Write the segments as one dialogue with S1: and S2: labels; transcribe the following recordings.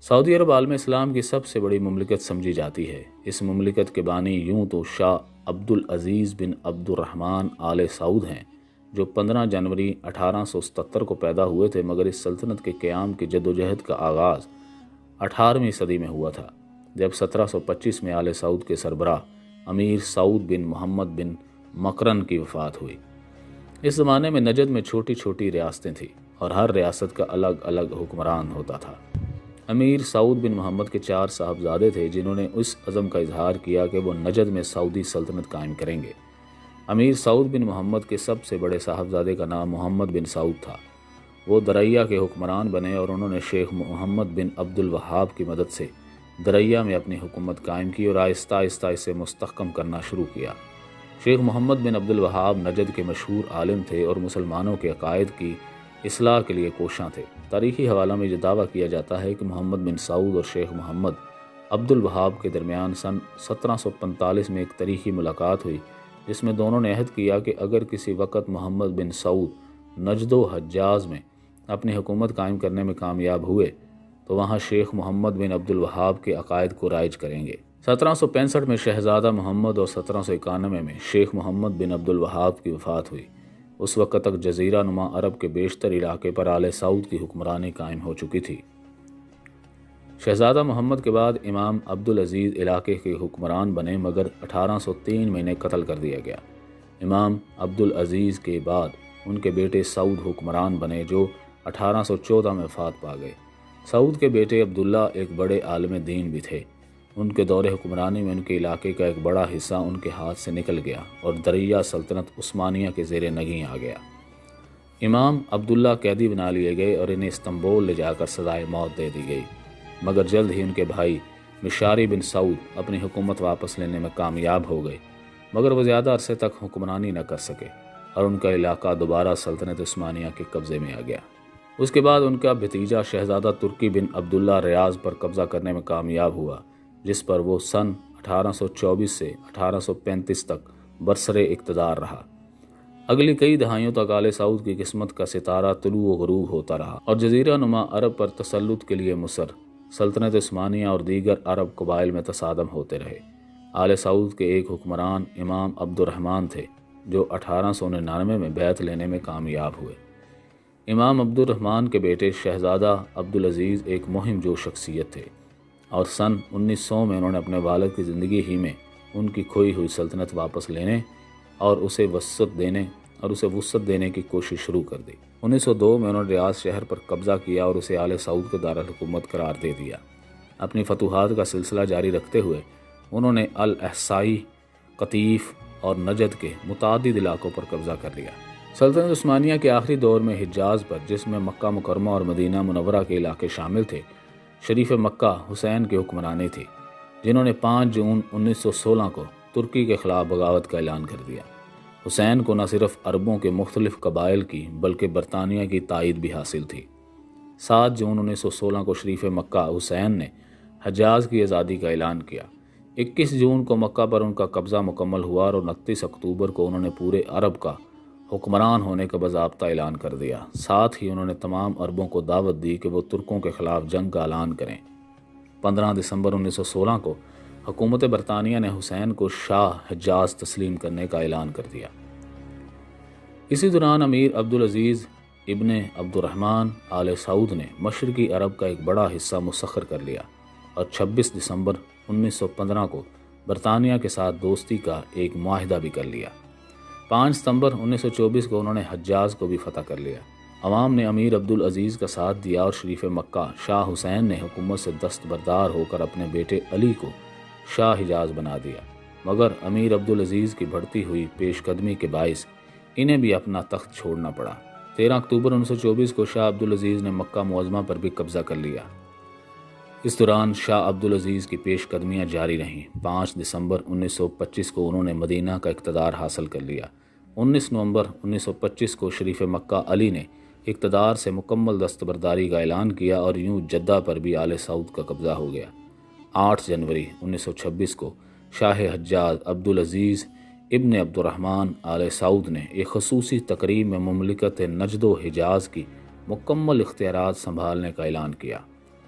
S1: سعودی عرب عالم اسلام کی سب سے بڑی مملکت سمجھی جاتی ہے۔ اس مملکت کے بانی یوں تو شاہ عبدالعزیز بن عبد الرحمن آل سعود ہیں، جو 15 جنوری 1877 کو پیدا ہوئے تھے، مگر اس سلطنت کے قیام کی جدوجہد کا آغاز 18ویں صدی میں ہوا تھا، جب 1725 میں آل سعود کے سربراہ امیر سعود بن محمد بن مقرن کی وفات ہوئی۔ اس زمانے میں نجد میں چھوٹی چھوٹی ریاستیں تھیں اور ہر ریاست کا الگ الگ حکمران ہوتا تھا۔ امیر سعود بن محمد کے 4 صاحبزادے تھے، جنہوں نے اس عزم کا اظہار کیا کہ وہ نجد میں سعودی سلطنت قائم کریں گے۔ امیر سعود بن محمد کے سب سے بڑے صاحبزادے کا نام محمد بن سعود تھا۔ وہ دریا کے حکمران بنے اور انہوں نے شیخ محمد بن عبد الوہاب کی مدد سے دریا میں اپنی حکومت قائم کی اور آہستہ آہستہ اسے مستحکم کرنا شروع کیا۔ شیخ محمد بن عبد الوہاب نجد کے مشہور عالم تھے اور مسلمانوں کے عقائد کی اصلاح کے لیے کوشاں تھے۔ تاریخی حوالوں میں یہ دعویٰ کیا جاتا ہے کہ محمد بن سعود اور شیخ محمد عبد الوہاب کے درمیان سن 1745 میں ایک تاریخی ملاقات ہوئی، جس میں دونوں نے عہد کیا کہ اگر کسی وقت محمد بن سعود نجد و حجاز میں اپنی حکومت قائم کرنے میں کامیاب ہوئے تو وہاں شیخ محمد بن عبد الوہاب کے عقائد کو رائج کریں گے۔ 1765 میں شہزادہ محمد اور 1791 میں شیخ محمد بن عبد الوہاب کی وفات ہوئی۔ اس وقت تک جزیرہ نما عرب کے بیشتر علاقے پر آل سعود کی حکمرانی قائم ہو چکی تھی۔ شہزادہ محمد کے بعد امام عبدالعزیز علاقے کے حکمران بنے، مگر 1803 میں انہیں قتل کر دیا گیا۔ امام عبدالعزیز کے بعد ان کے بیٹے سعود حکمران بنے، جو 1814 میں وفات پا گئے۔ سعود کے بیٹے عبداللہ ایک بڑے عالم دین بھی تھے۔ ان کے دور حکمرانی میں ان کے علاقے کا ایک بڑا حصہ ان کے ہاتھ سے نکل گیا اور دریا سلطنت عثمانیہ کے زیر نگیں آ گیا۔ امام عبداللہ قیدی بنا لیے گئے اور انہیں استنبول لے جا کر سزائے موت دے دی گئی، مگر جلد ہی ان کے بھائی مشاری بن سعود اپنی حکومت واپس لینے میں کامیاب ہو گئے، مگر وہ زیادہ عرصے تک حکمرانی نہ کر سکے اور ان کا علاقہ دوبارہ سلطنت عثمانیہ کے قبضے میں آ گیا۔ اس کے بعد ان کا بھتیجا شہزادہ ترکی بن عبداللہ ریاض پر قبضہ کرنے میں کامیاب ہوا، جس پر وہ سن 1824 سے 1835 تک برسر اقتدار رہا۔ اگلی کئی دہائیوں تک آل سعود کی قسمت کا ستارہ طلوع و غروب ہوتا رہا اور جزیرہ نما عرب پر تسلط کے لیے مصر، سلطنت عثمانیہ اور دیگر عرب قبائل میں تصادم ہوتے رہے۔ آل سعود کے ایک حکمران امام عبد الرحمن تھے، جو 1899 میں بیعت لینے میں کامیاب ہوئے۔ امام عبد الرحمن کے بیٹے شہزادہ عبدالعزیز ایک مہم جو شخصیت تھے اور سن 1900 میں انہوں نے اپنے والد کی زندگی ہی میں ان کی کھوئی ہوئی سلطنت واپس لینے اور اسے وسعت دینے کی کوشش شروع کر دی۔ 1902 میں انہوں نے ریاض شہر پر قبضہ کیا اور اسے آل سعود کے دارالحکومت قرار دے دیا۔ اپنی فتوحات کا سلسلہ جاری رکھتے ہوئے انہوں نے الاحصائی، قطیف اور نجد کے متعدد علاقوں پر قبضہ کر لیا۔ سلطنت عثمانیہ کے آخری دور میں حجاز پر، جس میں مکہ مکرمہ اور مدینہ منورہ کے علاقے شامل تھے، شریف مکہ حسین کی حکمرانی تھی، جنہوں نے 5 جون 1916 کو ترکی کے خلاف بغاوت کا اعلان کر دیا۔ حسین کو نہ صرف عربوں کے مختلف قبائل کی بلکہ برطانیہ کی تائید بھی حاصل تھی۔ 7 جون 1916 کو شریف مکہ حسین نے حجاز کی آزادی کا اعلان کیا۔ 21 جون کو مکہ پر ان کا قبضہ مکمل ہوا اور 29 اکتوبر کو انہوں نے پورے عرب کا حکمران ہونے کا باضابطہ اعلان کر دیا۔ ساتھ ہی انہوں نے تمام عربوں کو دعوت دی کہ وہ ترکوں کے خلاف جنگ کا اعلان کریں۔ 15 دسمبر 1916 کو حکومت برطانیہ نے حسین کو شاہ حجاز تسلیم کرنے کا اعلان کر دیا۔ اسی دوران امیر عبدالعزیز ابن عبد الرحمن آل سعود نے مشرقی عرب کا ایک بڑا حصہ مسخر کر لیا اور 26 دسمبر 1915 کو برطانیہ کے ساتھ دوستی کا ایک معاہدہ بھی کر لیا۔ 5 ستمبر 1924 کو انہوں نے حجاز کو بھی فتح کر لیا۔ عوام نے امیر عبدالعزیز کا ساتھ دیا اور شریف مکہ شاہ حسین نے حکومت سے دستبردار ہو کر اپنے بیٹے علی کو شاہ حجاز بنا دیا، مگر امیر عبدالعزیز کی بڑھتی ہوئی پیش قدمی کے باعث انہیں بھی اپنا تخت چھوڑنا پڑا۔ 13 اکتوبر 1924 کو شاہ عبدالعزیز نے مکہ معظمہ پر بھی قبضہ کر لیا۔ اس دوران شاہ عبدالعزیز کی پیش قدمیاں جاری رہیں۔ 5 دسمبر 1925 کو انہوں نے مدینہ کا اقتدار حاصل کر لیا۔ 19 نومبر 1925 کو شریف مکہ علی نے اقتدار سے مکمل دستبرداری کا اعلان کیا اور یوں جدہ پر بھی آل سعود کا قبضہ ہو گیا۔ 8 جنوری 1926 کو شاہ حجاز عبدالعزیز ابن عبد الرحمن آل سعود نے ایک خصوصی تقریب میں مملکت نجد و حجاز کی مکمل اختیارات سنبھالنے کا اعلان کیا۔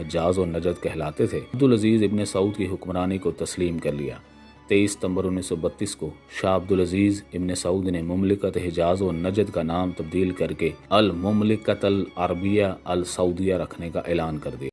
S1: حجاز و نجد کہلاتے تھے عبدالعزیز ابن سعود کی حکمرانی کو تسلیم کر لیا۔ 23 ستمبر 1932 کو شاہ عبدالعزیز ابن سعود نے مملکت حجاز و نجد کا نام تبدیل کر کے المملکت العربیہ السعودیہ رکھنے کا اعلان کر دیا۔